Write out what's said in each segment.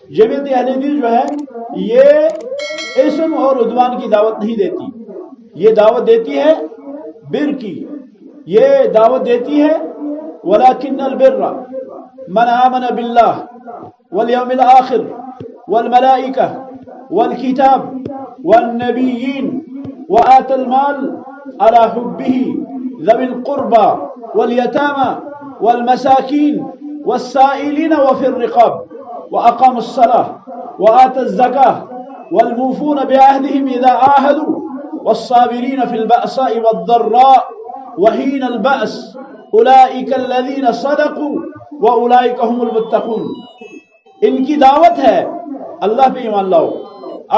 جمعیت اہل حدیث جو ہے یہ اسم اور عدوان کی دعوت نہیں دیتی، یہ دعوت دیتی ہے بر کی، یہ دعوت دیتی ہے ولیکن البر من آمن باللہ والیوم الآخر والملائکہ والکتاب والنبیین وآت المال على حبه ذوي القربى واليتامى والمساكين والسائلين وفي الرقاب وأقاموا الصلاة وآتوا الزكاة والموفون بعهدهم إذا عاهدوا والصابرين في البأساء والضراء وحين البأس أولئك الذين صدقوا وأولئك هم المتقون۔ ان کی دعوت ہے اللہ پہ ایمان لاؤ،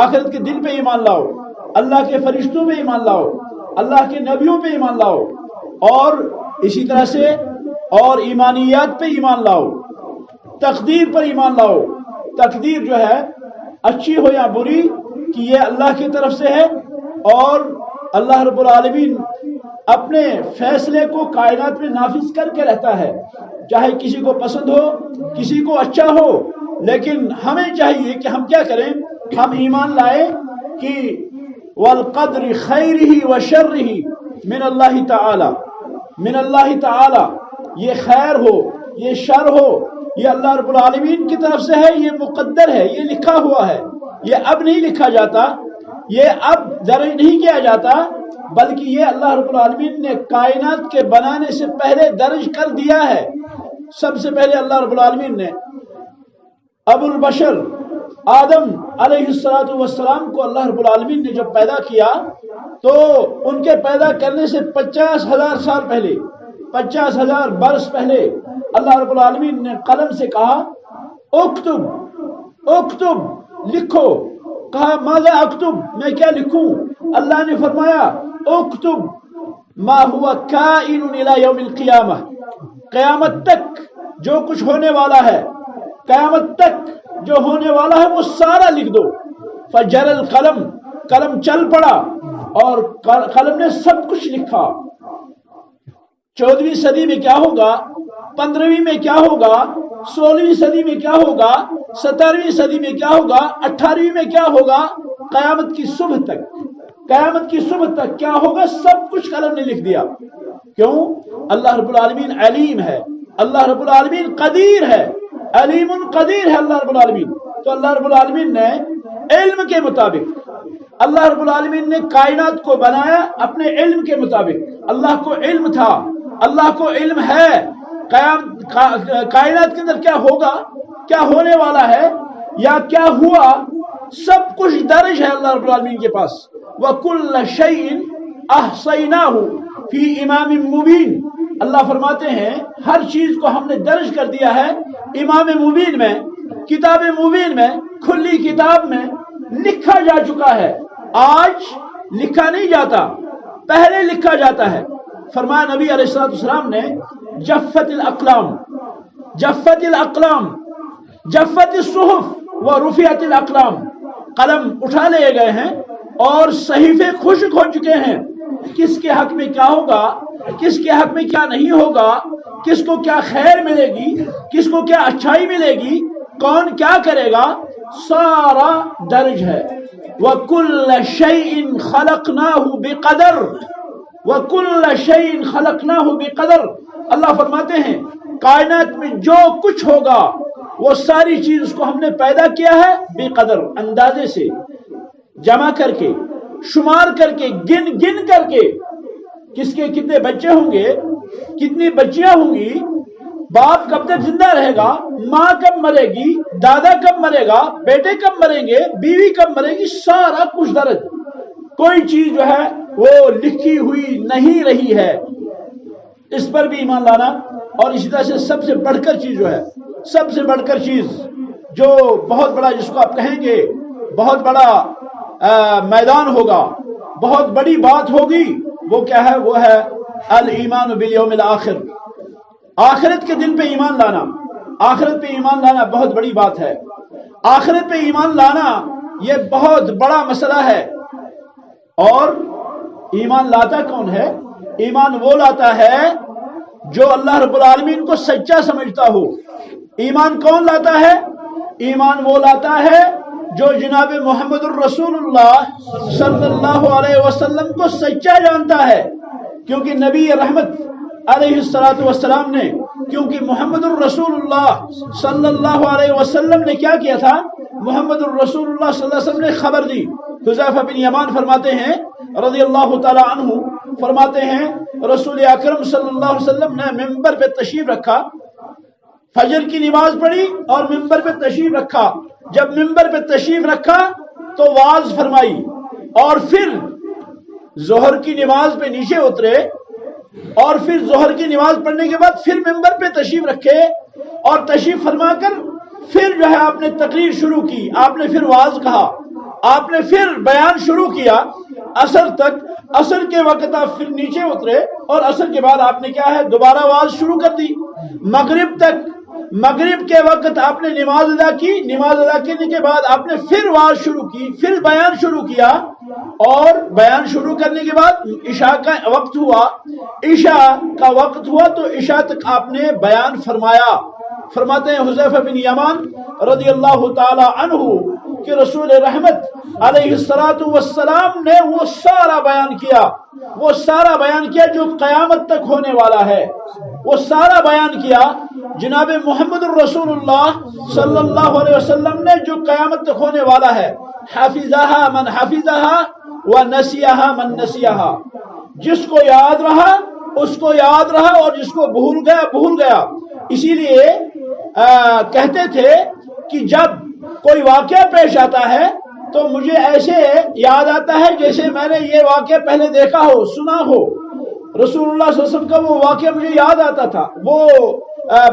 آخرت کے دن پہ ایمان لاؤ، اللہ کے فرشتوں پہ ایمان لاؤ، اللہ کے نبیوں پہ ایمان لاؤ، اور اسی طرح سے اور ایمانیات پہ ایمان لاؤ، تقدیر پر ایمان لاؤ۔ تقدیر جو ہے اچھی ہو یا بری کہ یہ اللہ کی طرف سے ہے، اور اللہ رب العالمین اپنے فیصلے کو کائنات میں نافذ کر کے رہتا ہے، چاہے کسی کو پسند ہو کسی کو اچھا ہو، لیکن ہمیں چاہیے کہ ہم کیا کریں، ہم ایمان لائیں کہ والقدر خیرہ وشرہ من اللہ تعالی، من اللہ تعالی، یہ خیر ہو یہ شر ہو یہ اللہ رب العالمین کی طرف سے ہے، یہ مقدر ہے، یہ لکھا ہوا ہے، یہ اب نہیں لکھا جاتا، یہ اب درج نہیں کیا جاتا، بلکہ یہ اللہ رب العالمین نے کائنات کے بنانے سے پہلے درج کر دیا ہے۔ سب سے پہلے اللہ رب العالمین نے ابو البشر آدم علیہ السلام کو اللہ رب العالمین نے جب پیدا کیا تو ان کے پیدا کرنے سے 50,000 سال پہلے، 50,000 برس پہلے اللہ رب العالمین نے قلم سے کہا اکتب، اکتب لکھو۔ کہا ماذا اکتب، میں کیا لکھوں؟ اللہ نے فرمایا اکتب ما ہوا کائن الی یوم القیامہ، قیامت تک جو کچھ ہونے والا ہے، قیامت تک جو ہونے والا ہے وہ سارا لکھ دو۔ فجر القلم، قلم چل پڑا اور قلم نے سب کچھ لکھا۔ 14ویں صدی میں کیا ہوگا، 15ویں میں کیا ہوگا، 16ویں صدی میں کیا ہوگا، 17ویں صدی میں کیا ہوگا، 18ویں میں کیا ہوگا، قیامت کی صبح تک، قیامت کی صبح تک کیا ہوگا، سب کچھ قلم نے لکھ دیا۔ کیوں؟ اللہ رب العالمین علیم ہے، اللہ رب العالمین قدیر ہے، علیم قدیر ہے اللہ رب العالمین۔ تو اللہ رب العالمین نے علم کے مطابق، اللہ رب العالمین نے کائنات کو بنایا اپنے علم کے مطابق۔ اللہ کو علم تھا، اللہ کو علم ہے کائنات کے اندر کیا ہوگا، کیا ہونے والا ہے یا کیا ہوا، سب کچھ درج ہے اللہ رب العالمین کے پاس۔ وَكُلَّ شَيْءٍ أَحْصَيْنَاهُ فِي إِمَامٍ مُبِينٍ، اللہ فرماتے ہیں ہر چیز کو ہم نے درج کر دیا ہے امام مبین میں، کتاب مبین میں، کھلی کتاب میں لکھا جا چکا ہے۔ آج لکھا نہیں جاتا، پہلے لکھا جاتا ہے۔ فرمایا نبی علیہ السلام نے جفت الاقلام، جفت الاقلام، جفت الصحف ورفعت الاقلام، قلم اٹھا لیے گئے ہیں اور صحیفے خشک ہو چکے ہیں۔ کس کے حق میں کیا ہوگا، کس کے حق میں کیا نہیں ہوگا، کس کو کیا خیر ملے گی، کس کو کیا اچھائی ملے گی، کون کیا کرے گا، سارا درج ہے۔ وَكُلَّ شَيْءٍ خَلَقْنَاهُ بِقَدَرٍ، وَكُلَّ شَيْءٍ خَلَقْنَاهُ بِقَدَرٍ، اللہ فرماتے ہیں کائنات میں جو کچھ ہوگا وہ ساری چیز اس کو ہم نے پیدا کیا ہے بے قدر، اندازے سے، جمع کر کے، شمار کر کے، گن کر کے، کس کے کتنے بچے ہوں گے، کتنی بچیاں ہوں گی، باپ کب تک زندہ رہے گا، ماں کب مرے گی، دادا کب مرے گا، بیٹے کب مریں گے، بیوی کب مرے گی، سارا کچھ درج۔ کوئی چیز جو ہے وہ لکھی ہوئی نہیں رہی ہے، اس پر بھی ایمان لانا۔ اور اسی طرح سے سب سے بڑھ کر چیز جو ہے، سب سے بڑھ کر چیز جو بہت بڑا، جس کو آپ کہیں گے بہت بڑا میدان ہوگا، بہت بڑی بات ہوگی، وہ کیا ہے، وہ ہے الایمان بالیوم الآخر، آخرت کے دن پہ ایمان لانا۔ آخرت پہ ایمان لانا بہت بڑی بات ہے، آخرت پہ ایمان لانا یہ بہت بڑا مسئلہ ہے۔ اور ایمان لاتا کون ہے؟ ایمان وہ لاتا ہے جو اللہ رب العالمین کو سچا سمجھتا ہو۔ ایمان کون لاتا ہے؟ ایمان وہ لاتا ہے جو جناب محمد الرسول اللہ صلی اللہ علیہ وسلم کو سچا جانتا ہے، کیونکہ نبی رحمت علیہ السلام نے، کیونکہ محمد الرسول اللہ صلی اللہ علیہ وسلم نے کیا کیا تھا؟ محمد الرسول اللہ صلی اللہ علیہ وسلم نے خبر دی۔ حذیفہ بن یمان فرماتے ہیں رضی اللہ تعالی عنہ، فرماتے ہیں رسول اکرم صلی اللہ علیہ وسلم نے ممبر پہ تشریف رکھا، فجر کی نماز پڑھی اور ممبر پہ تشریف رکھا۔ جب ممبر پہ تشریف رکھا تو واعظ فرمائی، اور پھر ظہر کی نماز پہ نیچے اترے، اور پھر ظہر کی نماز پڑھنے کے بعد پھر ممبر پہ تشریف رکھے، اور تشریف فرما کر پھر جو ہے آپ نے تقریر شروع کی، آپ نے پھر واعظ کہا، آپ نے پھر بیان شروع کیا عصر تک۔ عصر کے وقت آپ پھر نیچے اترے، اور عصر کے بعد آپ نے کیا ہے دوبارہ واعظ شروع کر دی مغرب تک۔ مغرب کے وقت آپ نے نماز ادا کی، نماز ادا کرنے کے بعد آپ نے پھر واعظ شروع کی، پھر بیان شروع کیا، اور بیان شروع کرنے کے بعد عشاء کا وقت ہوا، عشاء کا وقت ہوا تو عشاء تک آپ نے بیان فرمایا۔ فرماتے ہیں حذیفہ بن یمان رضی اللہ تعالی عنہ کہ رسول رحمت علیہ السلام نے وہ سارا بیان کیا، وہ سارا بیان کیا جو قیامت تک ہونے والا ہے، وہ سارا بیان کیا جناب محمد الرسول اللہ صلی اللہ علیہ وسلم نے جو قیامت تک ہونے والا ہے۔ حفظها من حفظها ونسیها من نسیها، جس کو یاد رہا اس کو یاد رہا، اور جس کو بھول گیا بھول گیا۔ اسی لیے کہتے تھے کہ جب کوئی واقعہ پیش آتا ہے تو مجھے ایسے یاد آتا ہے جیسے میں نے یہ واقعہ پہلے دیکھا ہو، سنا ہو۔ رسول اللہ صلی اللہ علیہ وسلم کا وہ واقعہ مجھے یاد آتا تھا، وہ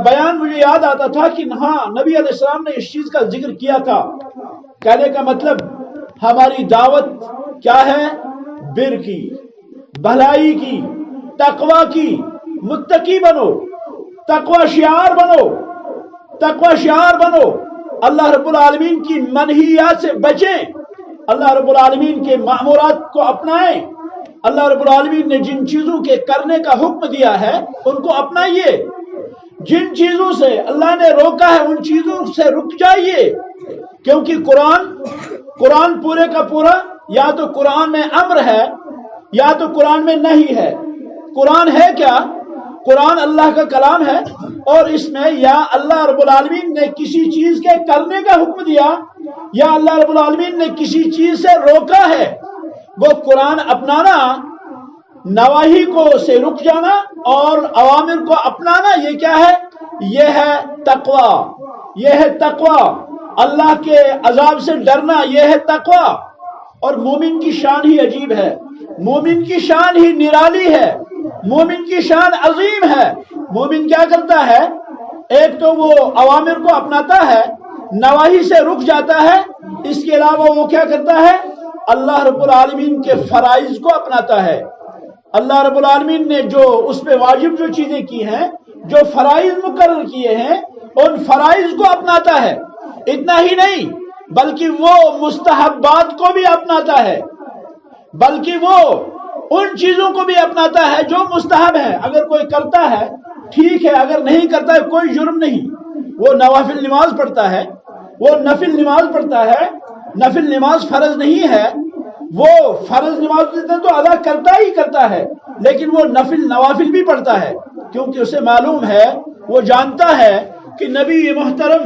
بیان مجھے یاد آتا تھا کہ ہاں نبی علیہ السلام نے اس چیز کا ذکر کیا تھا۔ کہنے کا مطلب ہماری دعوت کیا ہے؟ بر کی، بھلائی کی، تقوی کی۔ متقی بنو، تقوی شعار بنو، تقوی شعار بنو، اللہ رب العالمین کی منہیات سے بچیں، اللہ رب العالمین کے مأمورات کو اپنائیں، اللہ رب العالمین نے جن چیزوں کے کرنے کا حکم دیا ہے ان کو اپنائیے، جن چیزوں سے اللہ نے روکا ہے ان چیزوں سے رک جائیے، کیونکہ قرآن پورے کا پورا یا تو قرآن میں امر ہے یا تو قرآن میں نہیں ہے۔ قرآن ہے کیا؟ قرآن اللہ کا کلام ہے، اور اس میں یا اللہ رب العالمین نے کسی چیز کے کرنے کا حکم دیا یا اللہ رب العالمین نے کسی چیز سے روکا ہے۔ وہ قرآن اپنانا، نواہی کو سے رک جانا اور اوامر کو اپنانا، یہ کیا ہے؟ یہ ہے تقوی، یہ ہے تقوی، اللہ کے عذاب سے ڈرنا، یہ ہے تقوی۔ اور مومن کی شان ہی عجیب ہے، مومن کی شان ہی نرالی ہے، مومن کی شان عظیم ہے۔ مومن کیا کرتا ہے؟ ایک تو وہ اوامر کو اپناتا ہے، نواہی سے رک جاتا ہے، اس کے علاوہ وہ کیا کرتا ہے؟ اللہ رب العالمین کے فرائض کو اپناتا ہے۔ اللہ رب العالمین نے جو اس پہ واجب جو چیزیں کی ہیں، جو فرائض مقرر کیے ہیں، ان فرائض کو اپناتا ہے۔ اتنا ہی نہیں بلکہ وہ مستحبات کو بھی اپناتا ہے، بلکہ وہ ان چیزوں کو بھی اپناتا ہے جو مستحب ہے۔ اگر کوئی کرتا ہے ٹھیک ہے، اگر نہیں کرتا ہے کوئی جرم نہیں۔ وہ نوافل نماز پڑھتا ہے، وہ نفل نماز پڑھتا ہے، نفل نماز فرض نہیں ہے، وہ فرض نماز تو ادا کرتا ہی کرتا ہے، لیکن وہ نوافل بھی پڑھتا ہے، کیونکہ اسے معلوم ہے، وہ جانتا ہے کہ نبی محترم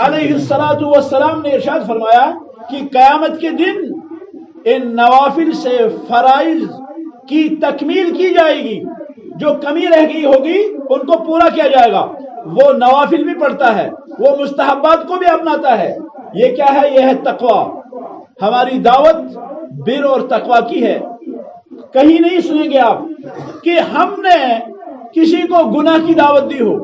علیہ السلام نے ارشاد فرمایا کہ قیامت کے دن ان نوافل سے فرائض کی تکمیل کی جائے گی، جو کمی رہ گئی ہوگی ان کو پورا کیا جائے گا۔ وہ نوافل بھی پڑھتا ہے، وہ مستحبات کو بھی اپناتا ہے۔ یہ کیا ہے؟ یہ ہے تقوی۔ ہماری دعوت بر اور تقوی کی ہے۔ کہیں نہیں سنیں گے آپ کہ ہم نے کسی کو گناہ کی دعوت دی ہو،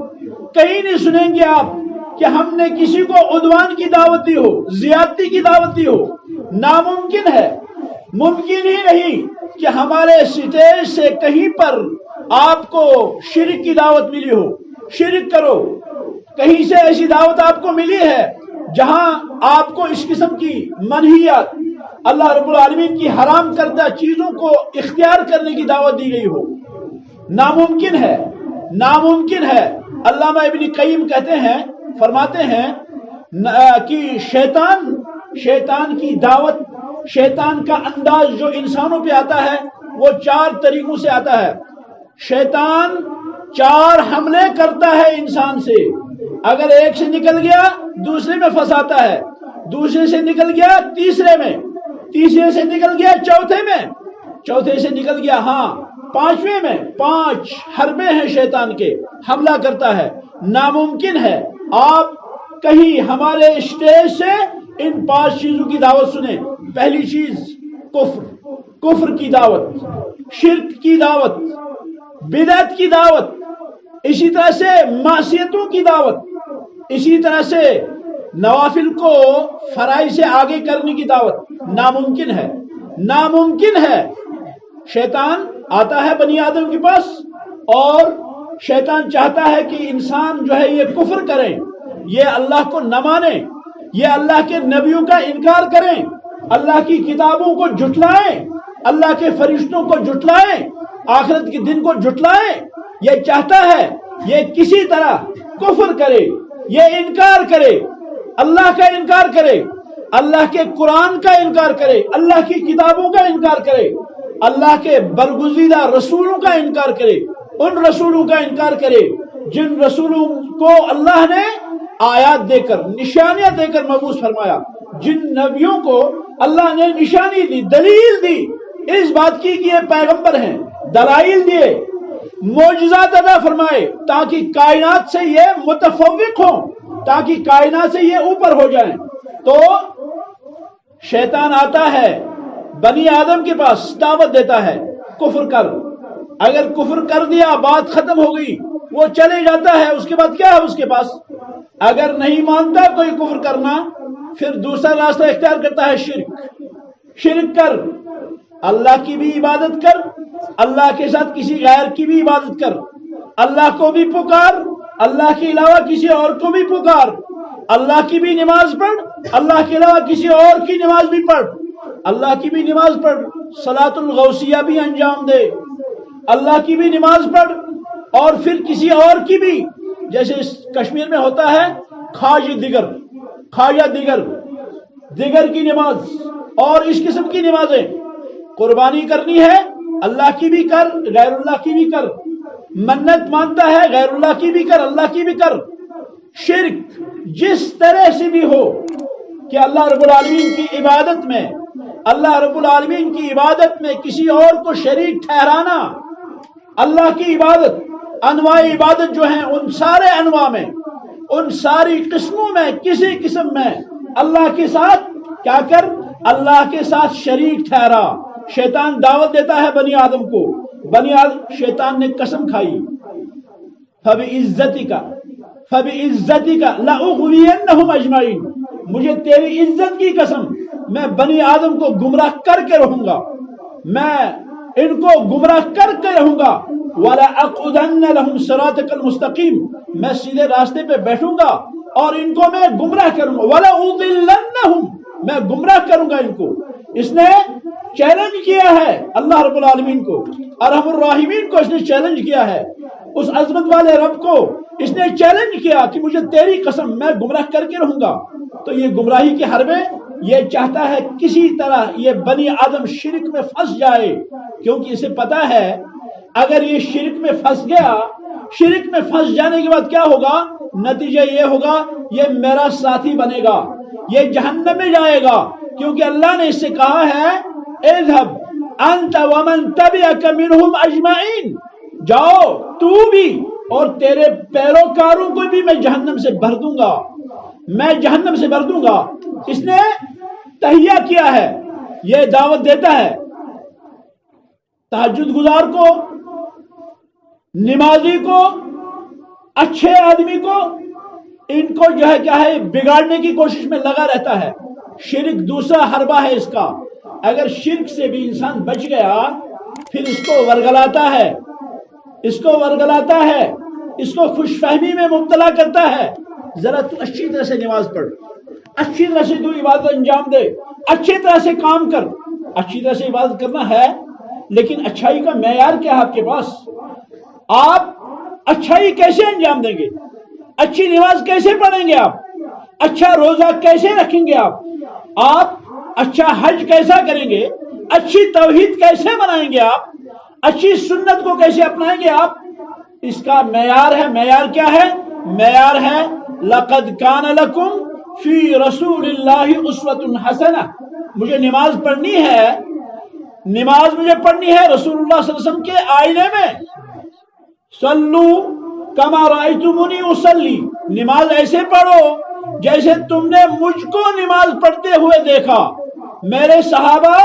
کہیں نہیں سنیں گے آپ کہ ہم نے کسی کو عدوان کی دعوت دی ہو، زیادتی کی دعوت دی ہو۔ ناممکن ہے، ممکن ہی نہیں کہ ہمارے سٹیج سے کہیں پر آپ کو شرک کی دعوت ملی ہو، شرک کرو۔ کہیں سے ایسی دعوت آپ کو ملی ہے جہاں آپ کو اس قسم کی منہیات، اللہ رب العالمین کی حرام کردہ چیزوں کو اختیار کرنے کی دعوت دی گئی ہو؟ ناممکن ہے، ناممکن ہے۔ علامہ ابن قیم کہتے ہیں، فرماتے ہیں کہ شیطان کی دعوت، شیطان کا انداز جو انسانوں پہ آتا ہے وہ 4 طریقوں سے آتا ہے۔ شیطان 4 حملے کرتا ہے انسان سے، اگر ایک سے نکل گیا دوسرے میں پھنساتا ہے، دوسرے سے نکل گیا تیسرے میں، تیسرے سے نکل گیا چوتھے میں، چوتھے سے نکل گیا پانچویں میں۔ 5 حربے ہیں شیطان کے، حملہ کرتا ہے۔ ناممکن ہے آپ کہیں ہمارے اسٹیج سے ان 5 چیزوں کی دعوت سنیں۔ پہلی چیز کفر کی دعوت، شرک کی دعوت، بدعت کی دعوت، اسی طرح سے معصیتوں کی دعوت، اسی طرح سے نوافل کو فرائض سے آگے کرنے کی دعوت۔ ناممکن ہے، ناممکن ہے۔ شیطان آتا ہے بنی آدم کے پاس اور شیطان چاہتا ہے کہ انسان جو ہے یہ کفر کریں، یہ اللہ کو نہ مانیں، یہ اللہ کے نبیوں کا انکار کریں، اللہ کی کتابوں کو جھٹلائیں، اللہ کے فرشتوں کو جھٹلائیں، آخرت کے دن کو جھٹلائیں۔ یہ چاہتا ہے یہ کسی طرح کفر کرے، یہ انکار کرے، اللہ کا انکار کرے، اللہ کے قرآن کا انکار کرے، اللہ کی کتابوں کا انکار کرے، اللہ کے برگزیدہ رسولوں کا انکار کرے، ان رسولوں کا انکار کرے جن رسولوں کو اللہ نے آیات دے کر، نشانیاں دے کر مبعوث فرمایا، جن نبیوں کو اللہ نے نشانی دی، دلیل دی اس بات کی کہ یہ پیغمبر ہیں، دلائل دیے، معجزات ادا فرمائے تاکہ کائنات سے یہ متفوق ہوں، تاکہ کائنات سے یہ اوپر ہو جائیں۔ تو شیطان آتا ہے بنی آدم کے پاس، دعوت دیتا ہے کفر کر، اگر کفر کر دیا بات ختم ہو گئی، وہ چلے جاتا ہے۔ اس کے بعد کیا ہے اس کے پاس؟ اگر نہیں مانتا کوئی کفر کرنا، پھر دوسرا راستہ اختیار کرتا ہے شرک کر، اللہ کی بھی عبادت کر، اللہ کے ساتھ کسی غیر کی بھی عبادت کر، اللہ کو بھی پکار، اللہ کے علاوہ کسی اور کو بھی پکار، اللہ کی بھی نماز پڑھ، اللہ کے علاوہ کسی اور کی نماز بھی پڑھ، اللہ کی بھی نماز پڑھ، صلاۃ الغوثیہ بھی انجام دے، اللہ کی بھی نماز پڑھ، اور پھر کسی اور کی بھی، جیسے کشمیر میں ہوتا ہے خواجہ دیگر کی نماز، اور اس قسم کی نمازیں۔ قربانی کرنی ہے اللہ کی بھی کر، غیر اللہ کی بھی کر، منت مانتا ہے غیر اللہ کی بھی کر، اللہ کی بھی کر۔ شرک جس طرح سے بھی ہو کہ اللہ رب العالمین کی عبادت میں، اللہ رب العالمین کی عبادت میں کسی اور کو شریک ٹھہرانا، اللہ کی عبادت، انواع عبادت جو ہیں ان سارے انواع میں، ان ساری قسموں میں کسی قسم میں اللہ کے ساتھ کیا کر، اللہ کے ساتھ شریک ٹھہرا۔ شیطان دعوت دیتا ہے بنی آدم کو، شیطان نے قسم کھائی، فَبِعِزَّتِكَ لَأُغْوِيَنَّهُمْ أَجْمَعِينَ، مجھے تیری عزت کی قسم، میں بنی آدم کو گمراہ کر کے رہوں گا، میں ان کو گمراہ کر کے رہوں گا، وَلَأَقْعُدَنَّ لَهُمْ صِرَاطَكَ الْمُسْتَقِيمَ، میں سیدھے راستے پہ بیٹھوں گا اور ان کو میں گمراہ کروں گا، وَلَأُضِلَّنَّهُمْ، میں گمراہ کروں گا ان کو۔ اس نے چیلنج کیا ہے اللہ رب العالمین کو، ارحم الراحمین کو اس نے چیلنج کیا ہے، اس عظمت والے رب کو اس نے چیلنج کیا کہ مجھے تیری قسم میں گمراہ کر کے رہوں گا۔ تو یہ گمراہی کے حربے، یہ چاہتا ہے کسی طرح یہ بنی آدم شرک میں پھنس جائے، کیونکہ اسے پتا ہے اگر یہ شرک میں پھنس گیا، شرک میں پھنس جانے کے بعد کیا ہوگا، نتیجہ یہ ہوگا یہ میرا ساتھی بنے گا، یہ جہنم میں جائے گا، کیونکہ اللہ نے اس سے کہا ہے اذهب انت ومن تبعك منهم اجمعین، جاؤ تو بھی اور تیرے پیروکاروں کو بھی میں جہنم سے بھر دوں گا، میں جہنم سے بھر دوں گا۔ اس نے تہیہ کیا ہے، یہ دعوت دیتا ہے تہجد گزار کو، نمازی کو، اچھے آدمی کو، ان کو جو ہے کیا ہے بگاڑنے کی کوشش میں لگا رہتا ہے۔ شرک دوسرا حربہ ہے اس کا، اگر شرک سے بھی انسان بچ گیا پھر اس کو ورگلاتا ہے، اس کو خوش فہمی میں مبتلا کرتا ہے۔ ذرا تو اچھی طرح سے نماز پڑھ، اچھی طرح سے تو عبادت انجام دے، اچھی طرح سے کام کر، اچھی طرح سے عبادت کرنا ہے، لیکن اچھائی کا معیار کیا ہے آپ کے پاس؟ آپ اچھائی کیسے انجام دیں گے؟ اچھی نماز کیسے پڑھیں گے آپ؟ اچھا روزہ کیسے رکھیں گے آپ اچھا حج کیسا کریں گے، اچھی توحید کیسے بنائیں گے آپ، اچھی سنت کو کیسے اپنائیں گے آپ، اس کا معیار ہے. معیار کیا ہے؟ معیار ہے لقد کان لکم فی رسول اللہ اسوۃ حسنہ. مجھے نماز پڑھنی ہے، نماز مجھے پڑھنی ہے رسول اللہ صلی اللہ علیہ وسلم کے آئینے میں. صلو کما رأیتمونی اصلی، نماز ایسے پڑھو جیسے تم نے مجھ کو نماز پڑھتے ہوئے دیکھا. میرے صحابہ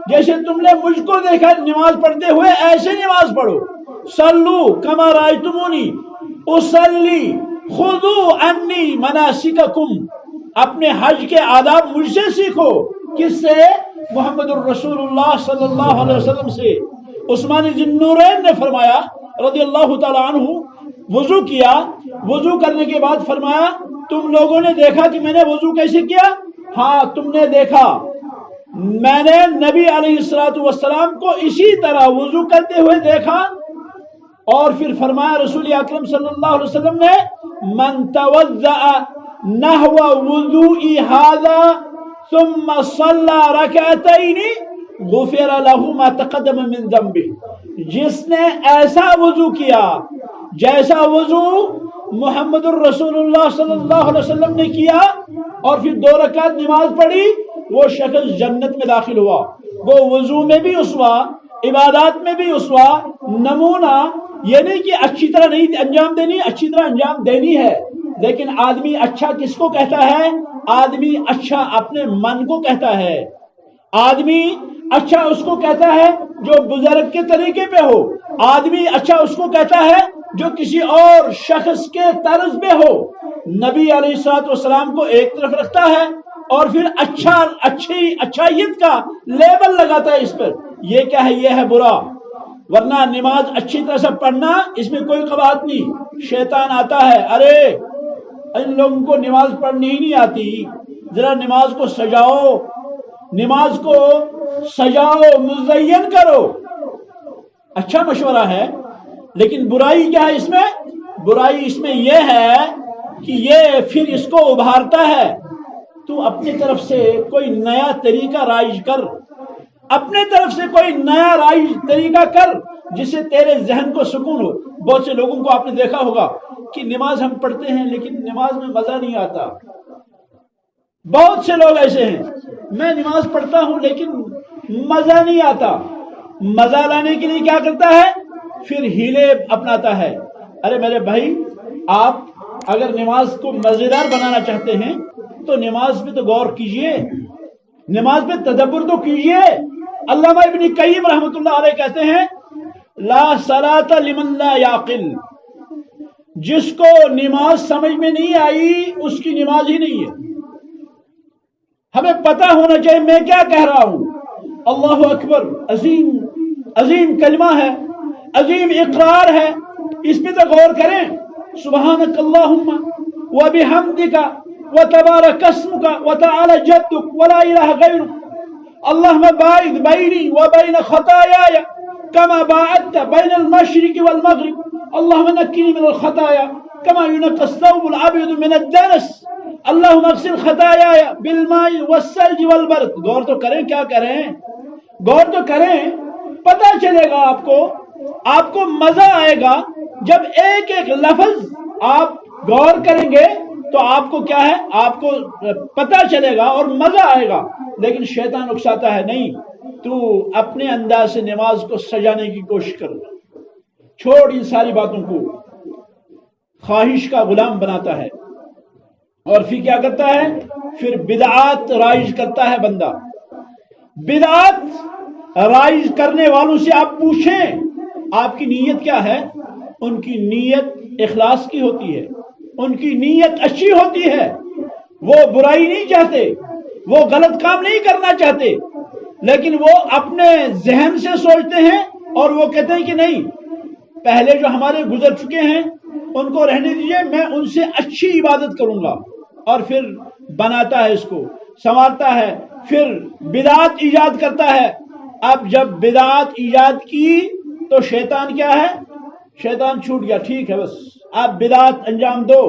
جیسے تم نے مجھ کو دیکھا نماز پڑھتے ہوئے ایسے نماز پڑھو. صلو کما رأیتمونی اصلی خذوا عنی مناسککم، اپنے حج کے آداب مجھ سے سیکھو. کس سے؟ محمد الرسول اللہ صلی اللہ علیہ وسلم سے. عثمان ذی النورین نے فرمایا رضی اللہ تعالی عنہ، وضو کیا، وضو کرنے کے بعد فرمایا تم لوگوں نے دیکھا کہ میں نے وضو کیسے کیا؟ ہاں تم نے دیکھا، میں نے نبی علیہ الصلوۃ والسلام کو اسی طرح وضو کرتے ہوئے دیکھا. اور پھر فرمایا رسول اکرم صلی اللہ علیہ وسلم نے من توضأ نحو وضوء هذا ثم صلى ركعتين غفر له ما تقدم من ذنبه. جس نے ایسا وضو کیا جیسا وضو محمد الرسول اللہ صلی اللہ علیہ وسلم نے کیا اور پھر 2 رکعت نماز پڑھی، وہ شخص جنت میں داخل ہوا. وہ وضو میں بھی اسوا، عبادات میں بھی اسوا، نمونہ. یہ نہیں کہ اچھی طرح نہیں انجام دینی، اچھی طرح انجام دینی ہے. لیکن آدمی اچھا کس کو کہتا ہے؟ آدمی اچھا اپنے من کو کہتا ہے. آدمی اچھا اس کو کہتا ہے جو بزرگ کے طریقے پہ ہو. آدمی اچھا اس کو کہتا ہے جو کسی اور شخص کے طرز پہ ہو. نبی علیہ الصلوۃ والسلام کو ایک طرف رکھتا ہے اور پھر اچھائیت کا لیبل لگاتا ہے اس پر. یہ کیا ہے؟ یہ ہے برا. ورنہ نماز اچھی طرح سے پڑھنا اس میں کوئی قباحت نہیں. شیطان آتا ہے، ارے ان لوگوں کو نماز پڑھنی ہی نہیں آتی، ذرا نماز کو سجاؤ، نماز کو سجاؤ، مزین کرو. اچھا مشورہ ہے، لیکن برائی کیا ہے اس میں؟ برائی اس میں یہ ہے کہ یہ پھر اس کو ابھارتا ہے. تو اپنی طرف سے کوئی نیا طریقہ رائج کر، اپنے طرف سے کوئی نیا رائج طریقہ کر جس سے تیرے ذہن کو سکون ہو. بہت سے لوگوں کو آپ نے دیکھا ہوگا کہ نماز ہم پڑھتے ہیں لیکن نماز میں مزہ نہیں آتا. بہت سے لوگ ایسے ہیں، میں نماز پڑھتا ہوں لیکن مزہ نہیں آتا. مزہ لانے کے لیے کیا کرتا ہے؟ پھر ہیلے اپناتا ہے. ارے میرے بھائی، آپ اگر نماز کو مزیدار بنانا چاہتے ہیں تو نماز پہ تو غور کیجئے، نماز پہ تدبر تو کیجئے. علامہ ابن قیم رحمۃ اللہ علیہ کہتے ہیں لا صلاۃ لمن لا یعقل، جس کو نماز سمجھ میں نہیں آئی اس کی نماز ہی نہیں ہے. ہمیں پتہ ہونا چاہیے میں کیا کہہ رہا ہوں. اللہ اکبر عظیم عظیم کلمہ ہے، عظیم اقرار ہے، اس پہ تو غور کریں. سبحانک اللہم وبحمدک وتبارک اسمک وتعالی جدک ولا الہ غیرک اللہم باعد بینی وبین خطایای کما باعدت بین المشرق والمغرب اللہم نقنی من الخطایا کما ینقی الثوب الابیض من الدنس اللہم اغسل خطایای بالماء والثلج والبرد. غور تو کریں، کیا کریں؟ غور تو کریں. پتہ چلے گا آپ کو مزہ آئے گا جب ایک ایک لفظ آپ غور کریں گے تو آپ کو کیا ہے؟ آپ کو پتہ چلے گا اور مزہ آئے گا. لیکن شیطان اکساتا ہے نہیں، تو اپنے انداز سے نماز کو سجانے کی کوشش کر، چھوڑ ان ساری باتوں کو. خواہش کا غلام بناتا ہے اور پھر کیا کرتا ہے؟ پھر بدعات رائج کرتا ہے بندہ. بدعات رائج کرنے والوں سے آپ پوچھیں آپ کی نیت کیا ہے. ان کی نیت اخلاص کی ہوتی ہے، ان کی نیت اچھی ہوتی ہے. وہ برائی نہیں چاہتے، وہ غلط کام نہیں کرنا چاہتے، لیکن وہ اپنے ذہن سے سوچتے ہیں اور وہ کہتے ہیں کہ نہیں، پہلے جو ہمارے گزر چکے ہیں ان کو رہنے دیجئے، میں ان سے اچھی عبادت کروں گا. اور پھر بناتا ہے، اس کو سنوارتا ہے، پھر بدعات ایجاد کرتا ہے. اب جب بدعات ایجاد کی تو شیطان کیا ہے؟ شیطان چھوٹ گیا. ٹھیک ہے، بس آپ بدعات انجام دو،